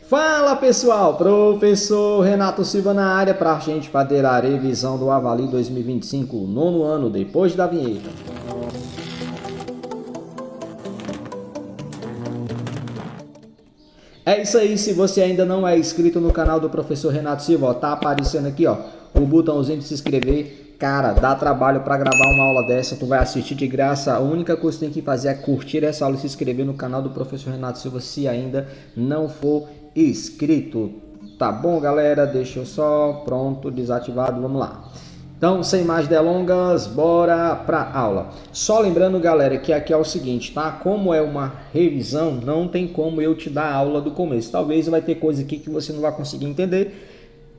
Fala pessoal, professor Renato Silva na área para a gente fazer a revisão do Avali 2025, nono ano, depois da vinheta. É isso aí, se você ainda não é inscrito no canal do professor Renato Silva, ó, tá aparecendo aqui, ó, o botãozinho de se inscrever. Cara, dá trabalho para gravar uma aula dessa, tu vai assistir de graça, a única coisa que tem que fazer é curtir essa aula e se inscrever no canal do professor Renato Silva se ainda não for inscrito. Tá bom, galera? Deixa eu só, pronto, desativado, vamos lá. Então, sem mais delongas, bora pra aula. Só lembrando, galera, que aqui é o seguinte, tá? Como é uma revisão, não tem como eu te dar a aula do começo. Talvez vai ter coisa aqui que você não vai conseguir entender.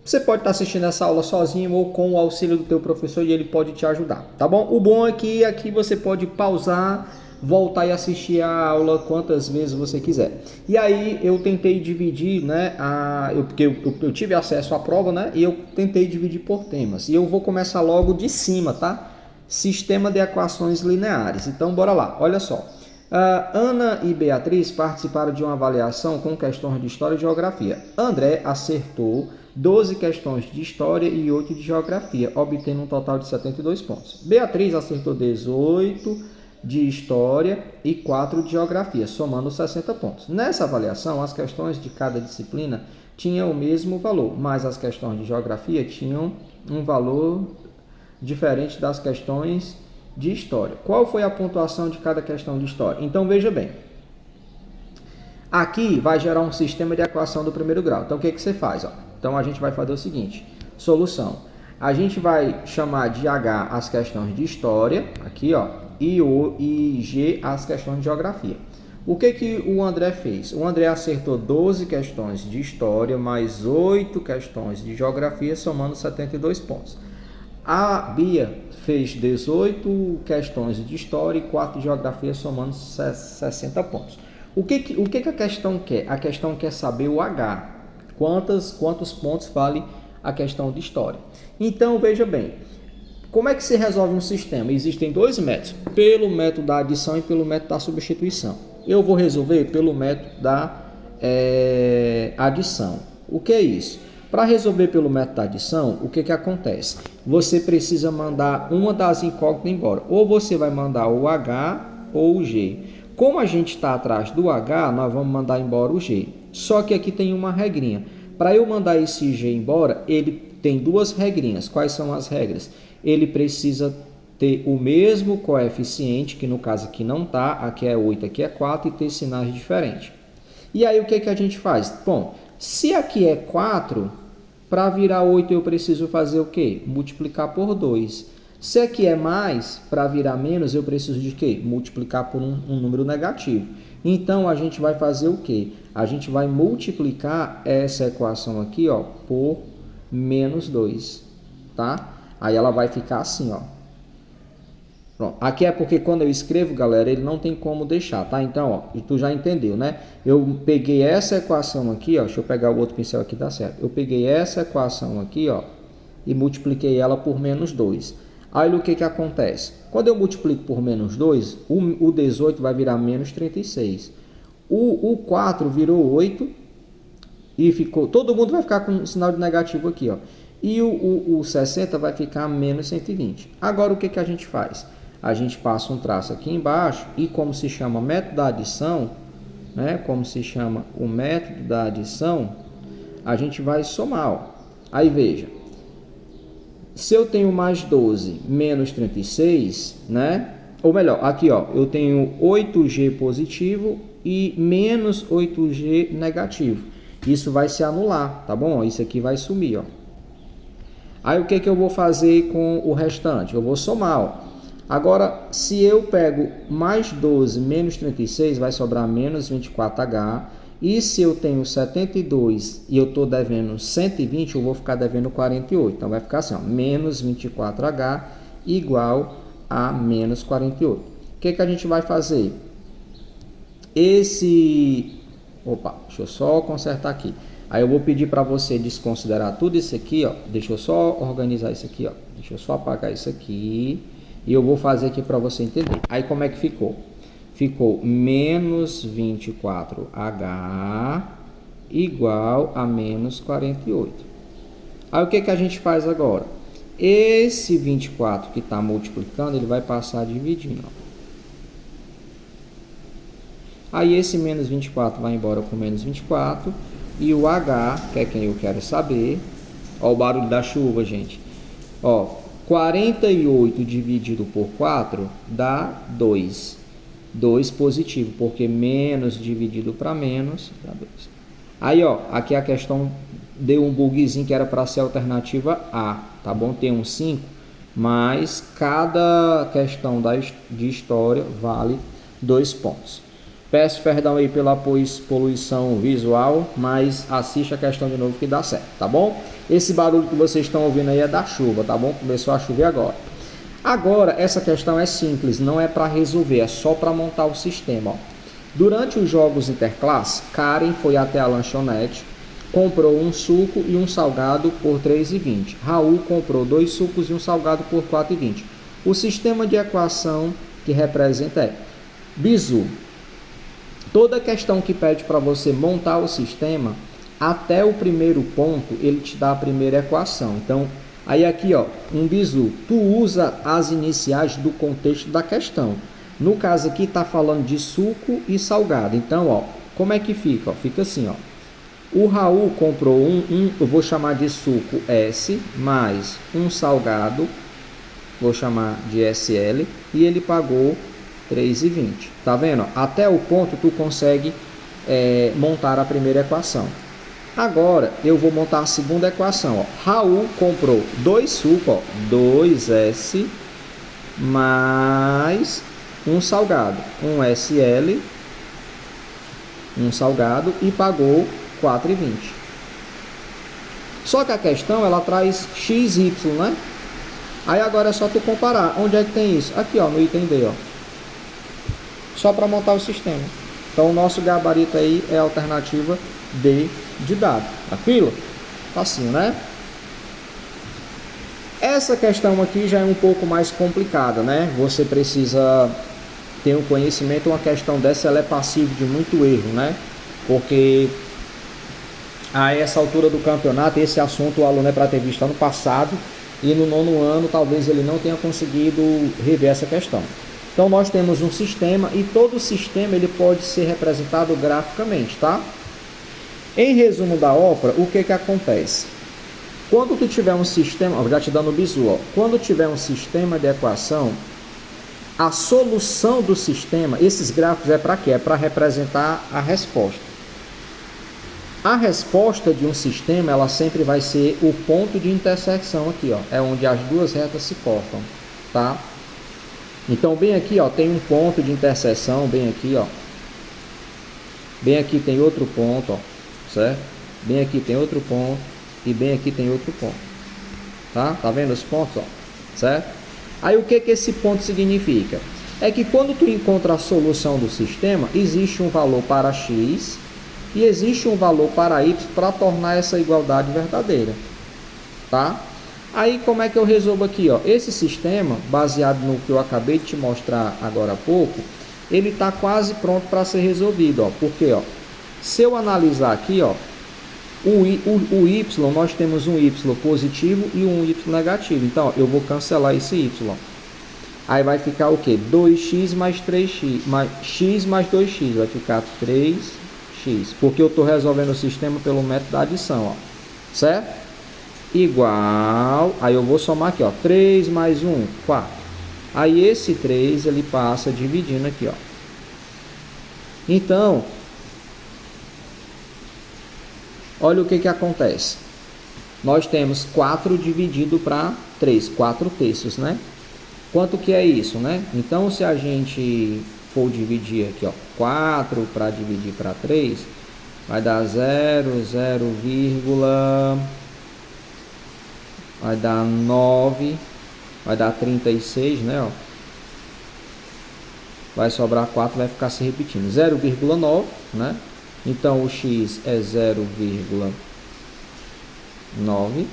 Você pode estar assistindo essa aula sozinho ou com o auxílio do teu professor e ele pode te ajudar, tá bom? O bom é que aqui você pode pausar, voltar e assistir a aula quantas vezes você quiser. E aí eu tentei dividir, né, porque eu tive acesso à prova, né, e eu tentei dividir por temas. E eu vou começar logo de cima, tá? Sistema de equações lineares. Então bora lá, olha só. Ana e Beatriz participaram de uma avaliação com questões de História e Geografia. André acertou 12 questões de História e 8 de Geografia, obtendo um total de 72 pontos. Beatriz acertou 18 de História e 4 de Geografia, somando 60 pontos. Nessa avaliação, as questões de cada disciplina tinham o mesmo valor, mas as questões de Geografia tinham um valor diferente das questões de História. Qual foi a pontuação de cada questão de História? Então, veja bem. Aqui vai gerar um sistema de equação do primeiro grau. Então, o que você faz? Então, a gente vai fazer o seguinte. Solução. A gente vai chamar de H as questões de História, aqui, ó, e G as questões de Geografia. O que o André fez? O André acertou 12 questões de História, mais 8 questões de Geografia, somando 72 pontos. A Bia fez 18 questões de História e 4 de Geografia, somando 60 pontos. O que a questão quer? A questão quer saber o H. Quantos pontos vale a questão de História? Então, veja bem. Como é que se resolve um sistema? Existem dois métodos. Pelo método da adição e pelo método da substituição. Eu vou resolver pelo método da adição. O que é isso? Para resolver pelo método da adição, o que acontece? Você precisa mandar uma das incógnitas embora. Ou você vai mandar o H ou o G. Como a gente está atrás do H, nós vamos mandar embora o G. Só que aqui tem uma regrinha. Para eu mandar esse G embora, ele tem duas regrinhas. Quais são as regras? Ele precisa ter o mesmo coeficiente, que no caso aqui não está, aqui é 8, aqui é 4, e ter sinais diferentes. E aí o que a gente faz? Bom, se aqui é 4, para virar 8 eu preciso fazer o quê? Multiplicar por 2. Se aqui é mais, para virar menos, eu preciso de quê? Multiplicar por um número negativo. Então, a gente vai fazer o quê? A gente vai multiplicar essa equação aqui, ó, por menos 2, tá? Aí ela vai ficar assim, ó. Pronto. Aqui é porque quando eu escrevo, galera, ele não tem como deixar, tá? Então, ó, tu já entendeu, né? Eu peguei essa equação aqui, ó. Deixa eu pegar o outro pincel aqui, dá certo. Eu peguei essa equação aqui, ó, e multipliquei ela por menos 2. Aí o que acontece? Quando eu multiplico por menos 2, o 18 vai virar menos 36. O 4 virou 8 e ficou... Todo mundo vai ficar com um sinal de negativo aqui, ó. E o 60 vai ficar menos 120. Agora o que a gente faz? A gente passa um traço aqui embaixo e como se chama método da adição, né? Como se chama o método da adição, a gente vai somar, ó. Aí veja. Se eu tenho mais 12 menos 36, né? Ou melhor, aqui ó, eu tenho 8G positivo e menos 8G negativo. Isso vai se anular, tá bom? Isso aqui vai sumir, ó. Aí o que eu vou fazer com o restante? Eu vou somar, ó. Agora, se eu pego mais 12 menos 36, vai sobrar menos 24H. E se eu tenho 72 e eu estou devendo 120, eu vou ficar devendo 48. Então, vai ficar assim, ó, menos 24H igual a menos 48. O que a gente vai fazer? Opa, deixa eu só consertar aqui. Aí eu vou pedir para você desconsiderar tudo isso aqui, ó. Deixa eu só organizar isso aqui, ó. Deixa eu só apagar isso aqui. E eu vou fazer aqui para você entender. Aí, como é que ficou? Ficou menos 24H igual a menos 48. Aí o que a gente faz agora? Esse 24 que está multiplicando, ele vai passar dividindo. Aí esse menos 24 vai embora com menos 24. E o H, que é quem eu quero saber. Ó o barulho da chuva, gente. Ó, 48 dividido por 4 dá 2. 2 positivo, porque menos dividido para menos dá 2. Aí, ó, aqui a questão deu um bugzinho que era para ser a alternativa A, tá bom? Tem um 5, mas cada questão de história vale 2 pontos. Peço perdão aí pela poluição visual, mas assiste a questão de novo que dá certo, tá bom? Esse barulho que vocês estão ouvindo aí é da chuva, tá bom? Começou a chover agora. Agora, essa questão é simples, não é para resolver, é só para montar o sistema, ó. Durante os jogos interclasse, Karen foi até a lanchonete, comprou um suco e um salgado por R$ 3,20. Raul comprou 2 sucos e um salgado por R$ 4,20. O sistema de equação que representa é bizu. Toda questão que pede para você montar o sistema, até o primeiro ponto, ele te dá a primeira equação. Então, aí aqui, ó, um bizu. Tu usa as iniciais do contexto da questão. No caso aqui, está falando de suco e salgado. Então, ó, como é que fica? Ó, fica assim, ó. O Raul comprou eu vou chamar de suco S, mais um salgado, vou chamar de SL, e ele pagou R$ 3,20. Tá vendo? Até o ponto tu consegue montar a primeira equação. Agora eu vou montar a segunda equação. Ó. Raul comprou 2 sucos, 2S, mais um salgado, um SL, um salgado, e pagou R$ 4,20. Só que a questão ela traz XY, né? Aí agora é só tu comparar. Onde é que tem isso? Aqui, ó, no item D, ó. Só para montar o sistema. Então o nosso gabarito aí é a alternativa D de dado. Tranquilo? Facinho, né? Essa questão aqui já é um pouco mais complicada, né? Você precisa ter um conhecimento. Uma questão dessa ela é passível de muito erro, né? Porque a essa altura do campeonato, esse assunto o aluno é para ter visto ano passado, e no 9º ano talvez ele não tenha conseguido rever essa questão. Então nós temos um sistema, e todo sistema ele pode ser representado graficamente, tá? Em resumo da ópera, o que acontece? Quando tu tiver um sistema, ó, já te dando o bizu, ó, quando tiver um sistema de equação, a solução do sistema, esses gráficos é para quê? É para representar a resposta. A resposta de um sistema, ela sempre vai ser o ponto de intersecção aqui, ó, é onde as duas retas se cortam, tá? Então, bem aqui, ó, tem um ponto de interseção, bem aqui, ó. Bem aqui tem outro ponto, ó, certo? Bem aqui tem outro ponto e bem aqui tem outro ponto. Tá? Tá vendo os pontos, ó? Certo? Aí o que esse ponto significa? É que quando tu encontra a solução do sistema, existe um valor para x e existe um valor para y para tornar essa igualdade verdadeira. Tá? Aí como é que eu resolvo aqui, ó? Esse sistema, baseado no que eu acabei de te mostrar agora há pouco, ele está quase pronto para ser resolvido, ó. Porque, ó, se eu analisar aqui, ó, o y, nós temos um y positivo e um y negativo. Então, ó, eu vou cancelar esse y. Aí vai ficar o quê? 2x mais 3x, mais x mais 2x, vai ficar 3x. Porque eu estou resolvendo o sistema pelo método da adição, ó. Certo? Igual, aí eu vou somar aqui, ó, 3 mais 1, 4. Aí esse 3, ele passa dividindo aqui, ó. Então, olha o que acontece. Nós temos 4 dividido para 3, 4 terços, né? Quanto que é isso, né? Então, se a gente for dividir aqui, ó, 4 para dividir para 3, vai dar 0, 0, vai dar 9, vai dar 36, né? Ó. Vai sobrar 4, vai ficar se repetindo. 0,9, né? Então o x é 0,9,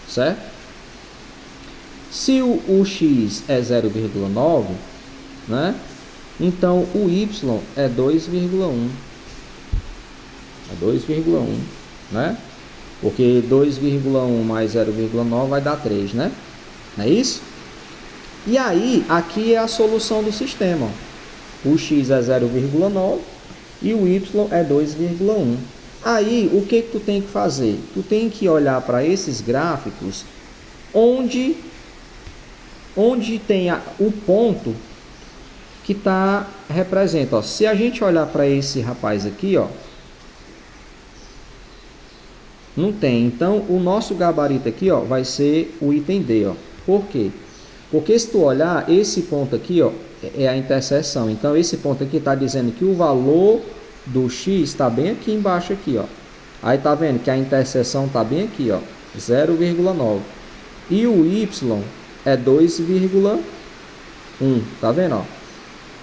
certo? Se o x é 0,9, né? Então o y é 2,1. É 2,1, né? Porque 2,1 mais 0,9 vai dar 3, né? Não é isso? E aí, aqui é a solução do sistema. O x é 0,9 e o y é 2,1. Aí, o que tu tem que fazer? Tu tem que olhar para esses gráficos onde tem o ponto que representa. Ó. Se a gente olhar para esse rapaz aqui, ó, não tem. Então, o nosso gabarito aqui, ó, vai ser o item D. Ó. Por quê? Porque se tu olhar, esse ponto aqui, ó, é a interseção. Então, esse ponto aqui está dizendo que o valor do x está bem aqui embaixo, aqui, ó. Aí tá vendo que a interseção está bem aqui, ó, 0,9. E o y é 2,1. Tá vendo, ó?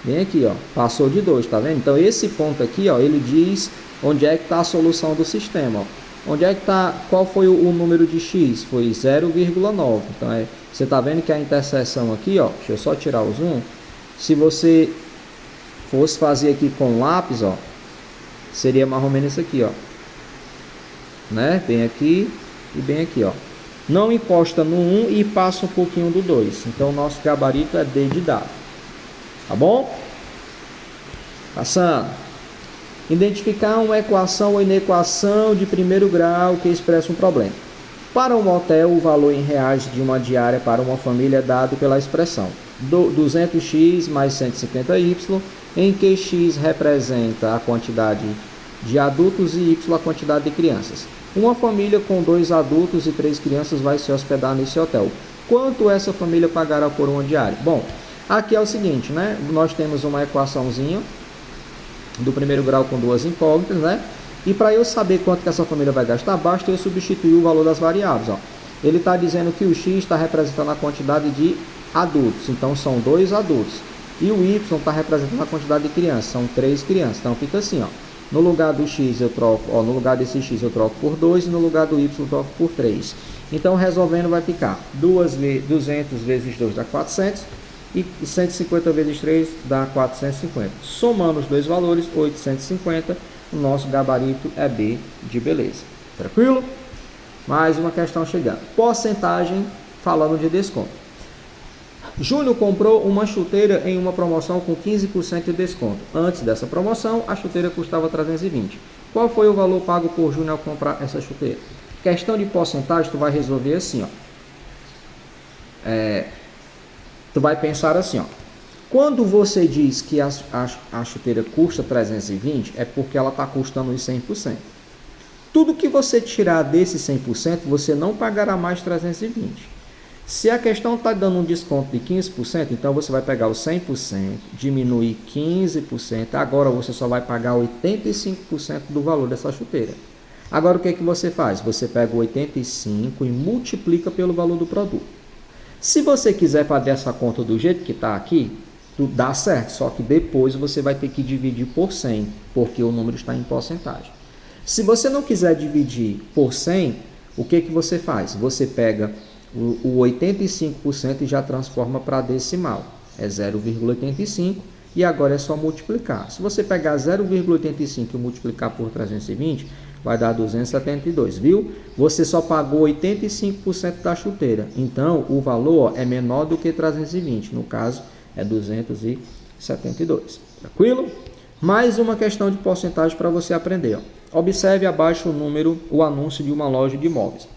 Bem aqui, ó, passou de 2, tá vendo? Então, esse ponto aqui, ó, ele diz onde é que está a solução do sistema, ó. Onde é que está, qual foi o número de x? Foi 0,9. Então, você está vendo que a interseção aqui, ó, deixa eu só tirar o zoom. Se você fosse fazer aqui com lápis, ó, seria mais ou menos isso aqui, ó. Né? Bem aqui e bem aqui, ó. Não encosta no 1 e passa um pouquinho do 2. Então, o nosso gabarito é D de dado. Tá bom? Passando. Identificar uma equação ou inequação de primeiro grau que expressa um problema. Para um motel, o valor em reais de uma diária para uma família é dado pela expressão 200x mais 150y, em que x representa a quantidade de adultos e y a quantidade de crianças. Uma família com 2 adultos e 3 crianças vai se hospedar nesse hotel. Quanto essa família pagará por uma diária? Bom, aqui é o seguinte, né? Nós temos uma equaçãozinha do primeiro grau com duas incógnitas, né? E para eu saber quanto que essa família vai gastar, basta eu substituir o valor das variáveis, ó. Ele está dizendo que o x está representando a quantidade de adultos, então são 2 adultos. E o y está representando a quantidade de crianças, são 3 crianças. Então fica assim, ó. No lugar do x eu troco, ó, no lugar desse x eu troco por 2 e no lugar do y eu troco por 3. Então resolvendo vai ficar 200 vezes 2 dá 400 e 150 vezes 3 dá 450. Somando os dois valores, 850, o nosso gabarito é B de beleza. Tranquilo? Mais uma questão chegando. Porcentagem falando de desconto. Júnior comprou uma chuteira em uma promoção com 15% de desconto. Antes dessa promoção, a chuteira custava 320. Qual foi o valor pago por Júnior ao comprar essa chuteira? Questão de porcentagem, tu vai resolver assim, ó. Tu vai pensar assim, ó. Quando você diz que a chuteira custa 320, é porque ela está custando os 100%. Tudo que você tirar desse 100%, você não pagará mais 320. Se a questão está dando um desconto de 15%, então você vai pegar os 100%, diminuir 15%, agora você só vai pagar 85% do valor dessa chuteira. Agora o que é que você faz? Você pega o 85% e multiplica pelo valor do produto. Se você quiser fazer essa conta do jeito que está aqui, tudo dá certo, só que depois você vai ter que dividir por 100, porque o número está em porcentagem. Se você não quiser dividir por 100, o que que você faz? Você pega o 85% e já transforma para decimal. É 0,85 e agora é só multiplicar. Se você pegar 0,85 e multiplicar por 320, vai dar 272, viu? Você só pagou 85% da chuteira. Então, o valor é menor do que 320. No caso, é 272. Tranquilo? Mais uma questão de porcentagem para você aprender. Ó. Observe abaixo o anúncio de uma loja de imóveis.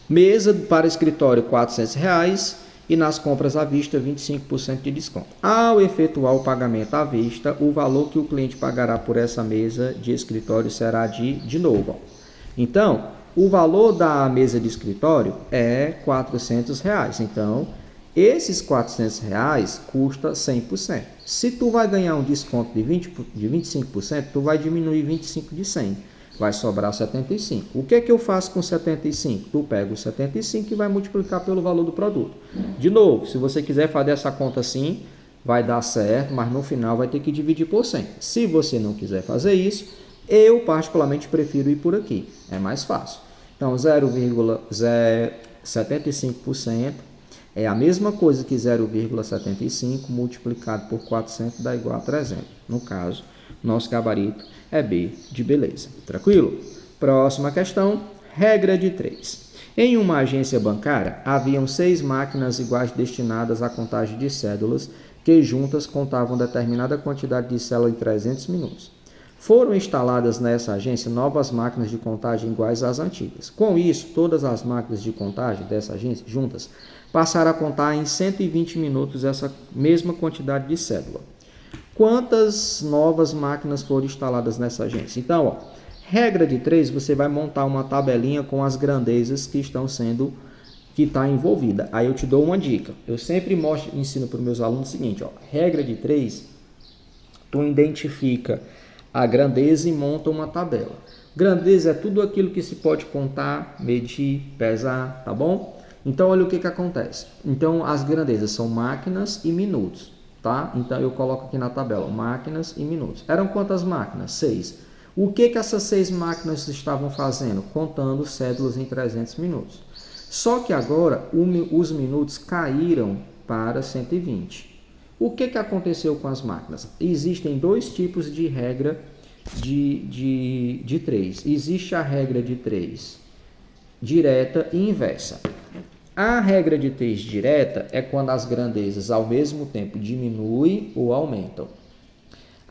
Mesa para escritório R$ 400 e nas compras à vista 25% de desconto. Ao efetuar o pagamento à vista, o valor que o cliente pagará por essa mesa de escritório será de novo. Ó. Então, o valor da mesa de escritório é R$ 400. Então, esses R$ 400 custa 100%. Se tu vai ganhar um desconto de 25%, tu vai diminuir 25 de 100. Vai sobrar 75. O que é que eu faço com 75? Tu pega o 75 e vai multiplicar pelo valor do produto. De novo, se você quiser fazer essa conta assim, vai dar certo, mas no final vai ter que dividir por 100. Se você não quiser fazer isso, eu particularmente prefiro ir por aqui. É mais fácil. Então, 0,75% é a mesma coisa que 0,75 multiplicado por 400 dá igual a 300. No caso, Nosso gabarito é B de beleza. Tranquilo? Próxima questão, regra de 3. Em uma agência bancária, haviam 6 máquinas iguais destinadas à contagem de cédulas que juntas contavam determinada quantidade de células em 300 minutos. Foram instaladas nessa agência novas máquinas de contagem iguais às antigas. Com isso, todas as máquinas de contagem dessa agência juntas passaram a contar em 120 minutos essa mesma quantidade de cédula. Quantas novas máquinas foram instaladas nessa agência? Então, regra de 3, você vai montar uma tabelinha com as grandezas que está envolvida. Aí eu te dou uma dica. Eu sempre ensino para os meus alunos o seguinte, regra de 3, tu identifica a grandeza e monta uma tabela. Grandeza é tudo aquilo que se pode contar, medir, pesar, tá bom? Então, olha o que acontece. Então, as grandezas são máquinas e minutos, tá? Então, eu coloco aqui na tabela, máquinas e minutos. Eram quantas máquinas? 6. O que essas 6 máquinas estavam fazendo? Contando cédulas em 300 minutos. Só que agora, os minutos caíram para 120. O que aconteceu com as máquinas? Existem 2 tipos de regra de 3. Existe a regra de 3 direta e inversa. A regra de 3 direta é quando as grandezas ao mesmo tempo diminuem ou aumentam.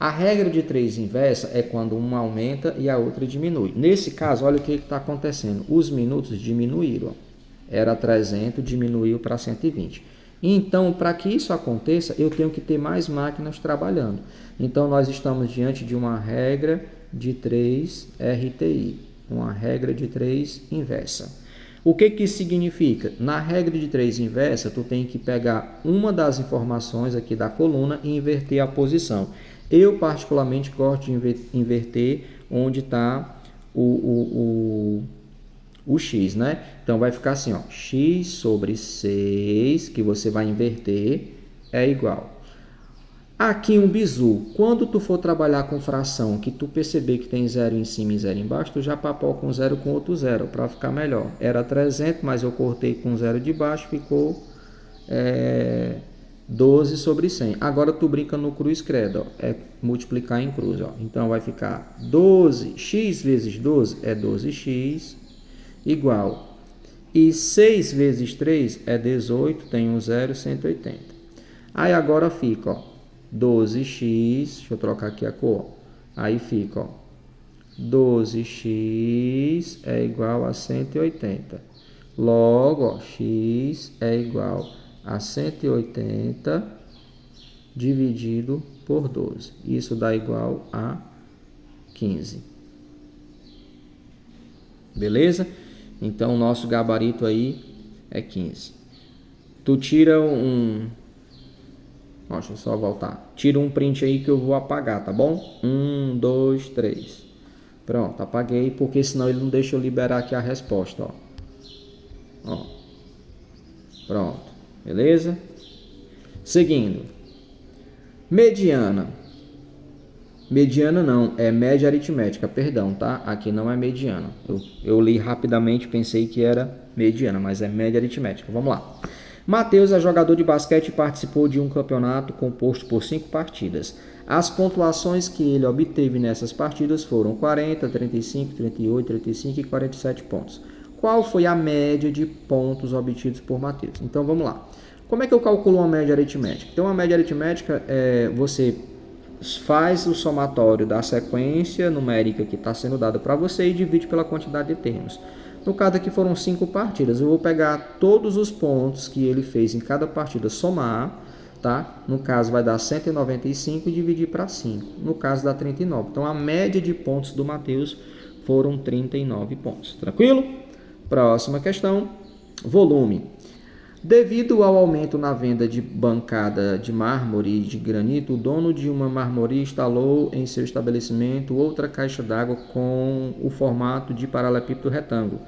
A regra de 3 inversa é quando uma aumenta e a outra diminui. Nesse caso, olha o que está acontecendo. Os minutos diminuíram. Era 300, diminuiu para 120. Então, para que isso aconteça, eu tenho que ter mais máquinas trabalhando. Então, nós estamos diante de uma regra de 3 RTI, uma regra de 3 inversa. O que isso significa? Na regra de 3 inversa, tu tem que pegar uma das informações aqui da coluna e inverter a posição. Eu, particularmente, gosto de inverter onde está o x, né? Então, vai ficar assim, x sobre 6, que você vai inverter, é igual. Aqui um bizu. Quando tu for trabalhar com fração, que tu perceber que tem 0 em cima e 0 embaixo, tu já papoca um 0 com outro 0, para ficar melhor. Era 300, mas eu cortei com 0 de baixo, ficou 12 sobre 100. Agora tu brinca no cruz credo, é multiplicar em cruz. Então, vai ficar 12, x vezes 12 é 12x, igual. E 6 vezes 3 é 18, tem um 0, 180. Aí agora fica, 12x, deixa eu trocar aqui a cor. Aí fica, 12x é igual a 180. Logo, x é igual a 180 dividido por 12. Isso dá igual a 15. Beleza? Então, o nosso gabarito aí é 15. Tu tira deixa eu só voltar. Tira um print aí que eu vou apagar, tá bom? 1, 2, 3. Pronto, apaguei, porque senão ele não deixa eu liberar aqui a resposta, ó. Pronto, beleza? Seguindo. Mediana. Mediana não, é média aritmética, perdão, tá? Aqui não é mediana. Eu li rapidamente, pensei que era mediana, mas é média aritmética. Vamos lá. Matheus é jogador de basquete e participou de um campeonato composto por 5 partidas. As pontuações que ele obteve nessas partidas foram 40, 35, 38, 35 e 47 pontos. Qual foi a média de pontos obtidos por Matheus? Então vamos lá. Como é que eu calculo uma média aritmética? Então a média aritmética é você faz o somatório da sequência numérica que está sendo dada para você e divide pela quantidade de termos. No caso aqui foram 5 partidas, eu vou pegar todos os pontos que ele fez em cada partida, somar, tá? No caso vai dar 195 e dividir para 5, no caso dá 39. Então a média de pontos do Matheus foram 39 pontos, tranquilo? Próxima questão, volume. Devido ao aumento na venda de bancada de mármore e de granito, o dono de uma marmoraria instalou em seu estabelecimento outra caixa d'água com o formato de paralelepípedo retângulo,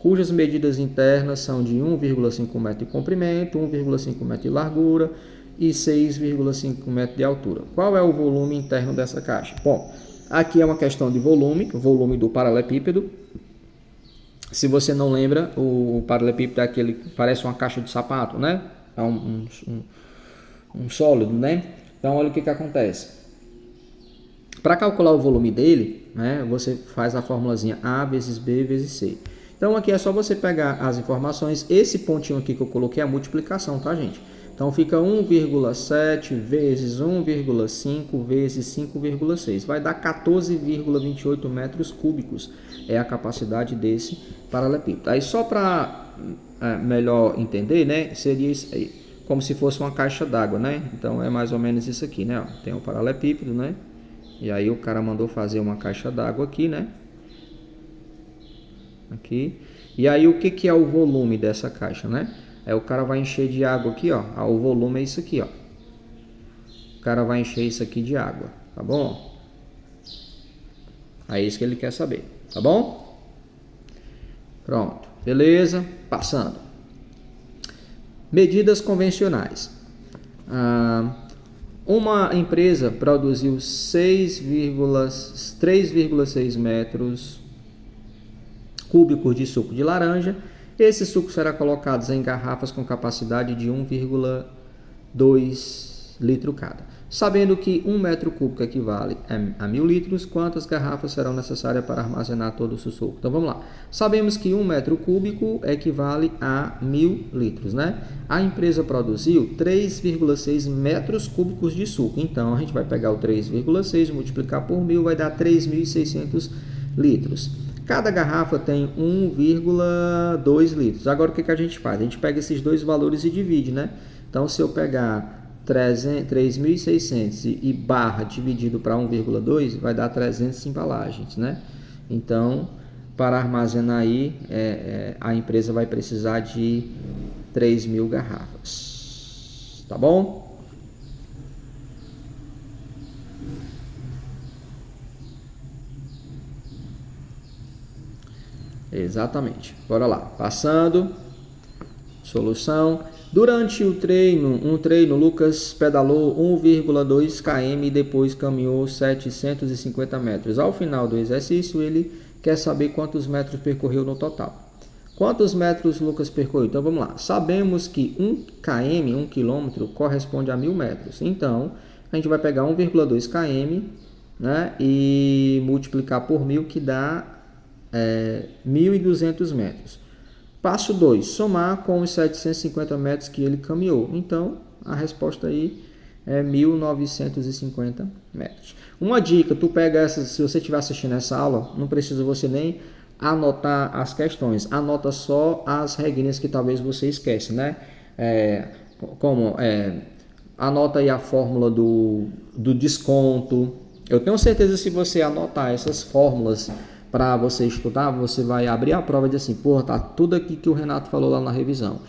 cujas medidas internas são de 1,5 metro de comprimento, 1,5 metro de largura e 6,5 metro de altura. Qual é o volume interno dessa caixa? Bom, aqui é uma questão de volume do paralelepípedo. Se você não lembra, o paralelepípedo é aquele que parece uma caixa de sapato, né? É um sólido, né? Então, olha o que acontece. Para calcular o volume dele, né, você faz a formulazinha A vezes B vezes C. Então aqui é só você pegar as informações, esse pontinho aqui que eu coloquei é a multiplicação, tá, gente? Então fica 1,7 vezes 1,5 vezes 5,6. Vai dar 14,28 metros cúbicos. É a capacidade desse paralelepípedo. Aí só para melhor entender, né? Seria isso aí, como se fosse uma caixa d'água, né? Então é mais ou menos isso aqui, né? Ó, tem o paralelepípedo, né? E aí o cara mandou fazer uma caixa d'água aqui, né? Aqui. E aí o que que é o volume dessa caixa, né? Aí o cara vai encher de água aqui, ó. O volume é isso aqui, ó. O cara vai encher isso aqui de água, tá bom? É isso que ele quer saber, tá bom? Pronto, beleza? Passando. Medidas convencionais. Uma empresa produziu 3,6 metros cúbicos de suco de laranja. Esse suco será colocado em garrafas com capacidade de 1,2 litro cada. Sabendo que 1 metro cúbico equivale a 1.000 litros, quantas garrafas serão necessárias para armazenar todo o suco? Então vamos lá. Sabemos que 1 metro cúbico equivale a 1.000 litros, né? A empresa produziu 3,6 metros cúbicos de suco. Então a gente vai pegar o 3,6, multiplicar por 1.000, vai dar 3.600 litros. Cada garrafa tem 1,2 litros. Agora o que a gente faz? A gente pega esses dois valores e divide, né? Então se eu pegar 3.600 e barra dividido para 1,2 vai dar 300 embalagens, né? Então, para armazenar aí, a empresa vai precisar de 3.000 garrafas, tá bom? Exatamente. Bora lá. Passando. Solução. Durante um treino, Lucas pedalou 1,2 km e depois caminhou 750 metros. Ao final do exercício, ele quer saber quantos metros percorreu no total. Quantos metros Lucas percorreu? Então vamos lá. Sabemos que 1 km, 1 km, corresponde a 1.000 metros. Então, a gente vai pegar 1,2 km, né, e multiplicar por 1.000, que dá 1.200 metros. Passo 2, somar com os 750 metros que ele caminhou. Então, a resposta aí é 1.950 metros. Uma dica, tu pega essas, se você estiver assistindo essa aula, não precisa você nem anotar as questões. Anota só as regrinhas que talvez você esquece, né? Anota aí a fórmula do desconto. Eu tenho certeza que se você anotar essas fórmulas para você estudar, você vai abrir a prova e dizer assim, pô, tá tudo aqui que o Renato falou lá na revisão.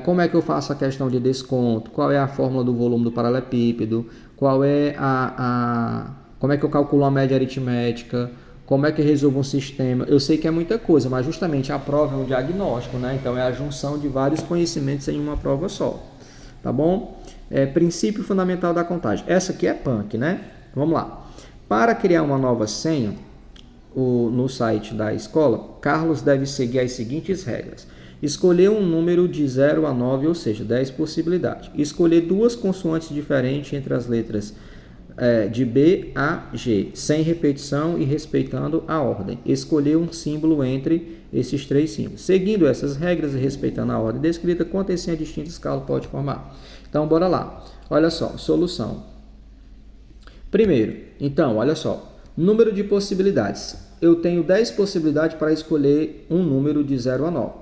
Como é que eu faço a questão de desconto? Qual é a fórmula do volume do paralelepípedo? Qual é como é que eu calculo a média aritmética? Como é que eu resolvo um sistema? Eu sei que é muita coisa, mas justamente a prova é um diagnóstico, né? Então é a junção de vários conhecimentos em uma prova só, tá bom? Princípio fundamental da contagem. Essa aqui é punk, né? Vamos lá. Para criar uma nova senha, no site da escola, Carlos deve seguir as seguintes regras. Escolher um número de 0 a 9, ou seja, 10 possibilidades. Escolher duas consoantes diferentes entre as letras de B a G, sem repetição e respeitando a ordem. Escolher um símbolo entre esses três símbolos. Seguindo essas regras e respeitando a ordem descrita, quantas senhas distintas Carlos pode formar? Então, bora lá. Olha só, solução. Primeiro, então, olha só. Número de possibilidades. Eu tenho 10 possibilidades para escolher um número de 0 a 9.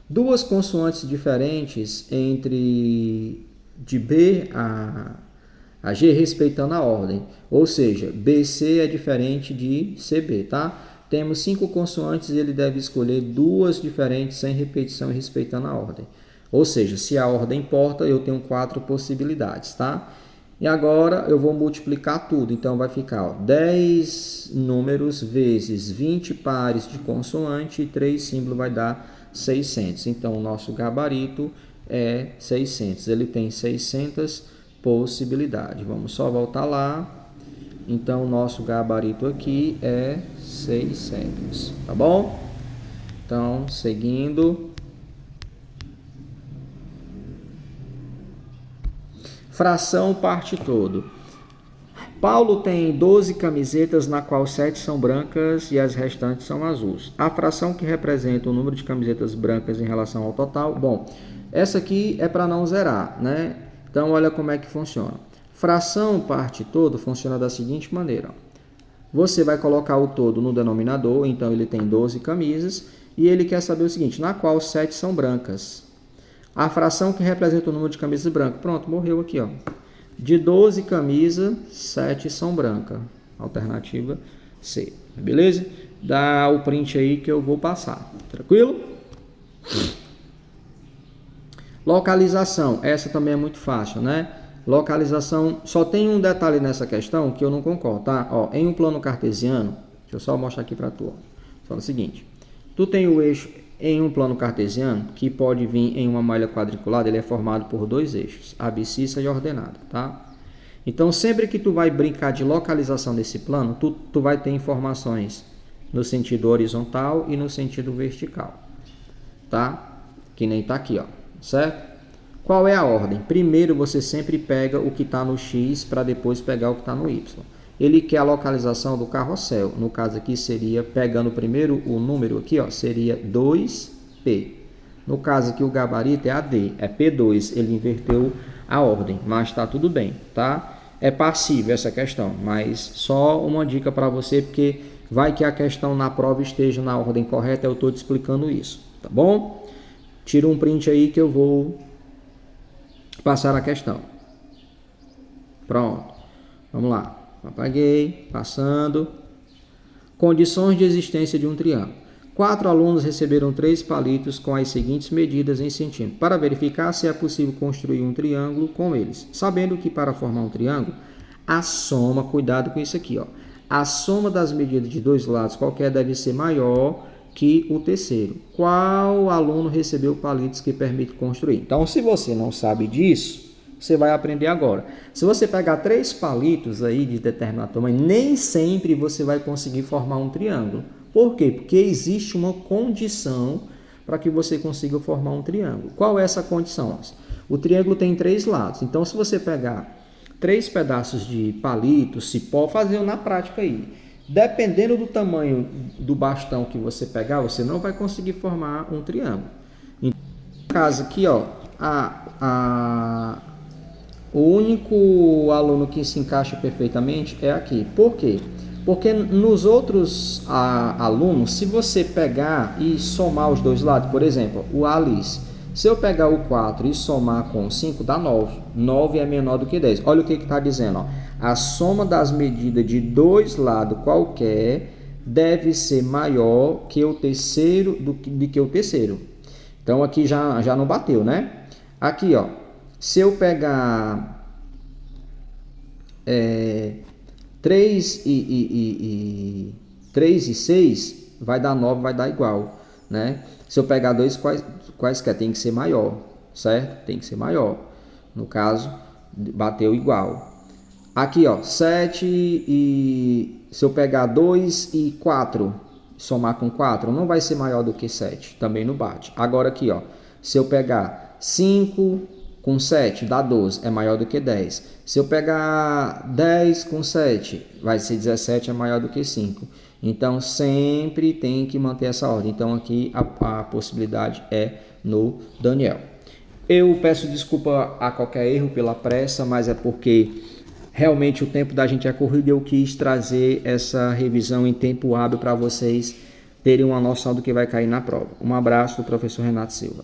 Duas consoantes diferentes entre de B a G, respeitando a ordem. Ou seja, BC é diferente de CB, tá? Temos 5 consoantes e ele deve escolher duas diferentes sem repetição e respeitando a ordem. Ou seja, se a ordem importa, eu tenho 4 possibilidades, tá? E agora eu vou multiplicar tudo. Então vai ficar 10 números vezes 20 pares de consoante e 3 símbolos vai dar 600. Então o nosso gabarito é 600. Ele tem 600 possibilidades. Vamos só voltar lá. Então o nosso gabarito aqui é 600. Tá bom? Então, seguindo. Fração parte todo. Paulo tem 12 camisetas, na qual 7 são brancas e as restantes são azuis. A fração que representa o número de camisetas brancas em relação ao total. Bom, essa aqui é para não zerar, né? Então, olha como é que funciona. Fração parte todo funciona da seguinte maneira. Você vai colocar o todo no denominador, então ele tem 12 camisas, e ele quer saber o seguinte, na qual 7 são brancas. A fração que representa o número de camisas brancas. Pronto, morreu aqui, ó. De 12 camisas, 7 são brancas. Alternativa C. Beleza? Dá o print aí que eu vou passar. Tranquilo? Localização. Essa também é muito fácil, né? Localização. Só tem um detalhe nessa questão que eu não concordo, tá? Ó, em um plano cartesiano, deixa eu só mostrar aqui para tu. Ó. Só o seguinte. Tu tem o eixo em um plano cartesiano, que pode vir em uma malha quadriculada, ele é formado por 2 eixos, abscissa e ordenada, tá? Então, sempre que tu vai brincar de localização desse plano, tu vai ter informações no sentido horizontal e no sentido vertical, tá? Que nem tá aqui, ó, certo? Qual é a ordem? Primeiro, você sempre pega o que está no X para depois pegar o que está no Y. Ele quer a localização do carrossel. No caso aqui seria, pegando primeiro o número aqui, ó, seria 2P. No caso aqui o gabarito é AD, é P2. Ele inverteu a ordem, mas está tudo bem, tá? É passível essa questão, mas só uma dica para você, porque vai que a questão na prova esteja na ordem correta, eu estou te explicando isso, tá bom? Tira um print aí que eu vou passar a questão. Pronto, vamos lá. Apaguei, passando. Condições de existência de um triângulo. 4 alunos receberam 3 palitos com as seguintes medidas em centímetros, para verificar se é possível construir um triângulo com eles. Sabendo que para formar um triângulo, a soma, cuidado com isso aqui, ó, a soma das medidas de 2 lados qualquer deve ser maior que o terceiro. Qual aluno recebeu palitos que permite construir? Então, se você não sabe disso, você vai aprender agora. Se você pegar 3 palitos aí de determinado tamanho, nem sempre você vai conseguir formar um triângulo. Por quê? Porque existe uma condição para que você consiga formar um triângulo. Qual é essa condição? O triângulo tem 3 lados. Então, se você pegar 3 pedaços de palito, cipó, fazer na prática aí. Dependendo do tamanho do bastão que você pegar, você não vai conseguir formar um triângulo. Então, no caso aqui, ó, o único aluno que se encaixa perfeitamente é aqui. Por quê? Porque nos outros alunos, se você pegar e somar os 2 lados, por exemplo, o Alice, se eu pegar o 4 e somar com 5, dá 9. 9 é menor do que 10. Olha o que está dizendo, ó. A soma das medidas de 2 lados qualquer deve ser maior que o terceiro do que o terceiro. Então, aqui já não bateu, né? Aqui, ó. Se eu pegar 3 e 6, vai dar 9, vai dar igual, né? Se eu pegar 2, quaisquer, tem que ser maior, certo? Tem que ser maior. No caso, bateu igual. Aqui, ó, 7 e... Se eu pegar 2 e 4, somar com 4, não vai ser maior do que 7. Também não bate. Agora aqui, ó, se eu pegar 5... com 7 dá 12, é maior do que 10. Se eu pegar 10 com 7, vai ser 17, é maior do que 5. Então, sempre tem que manter essa ordem. Então, aqui a possibilidade é no Daniel. Eu peço desculpa a qualquer erro pela pressa, mas é porque realmente o tempo da gente é corrido e eu quis trazer essa revisão em tempo hábil para vocês terem uma noção do que vai cair na prova. Um abraço do professor Renato Silva.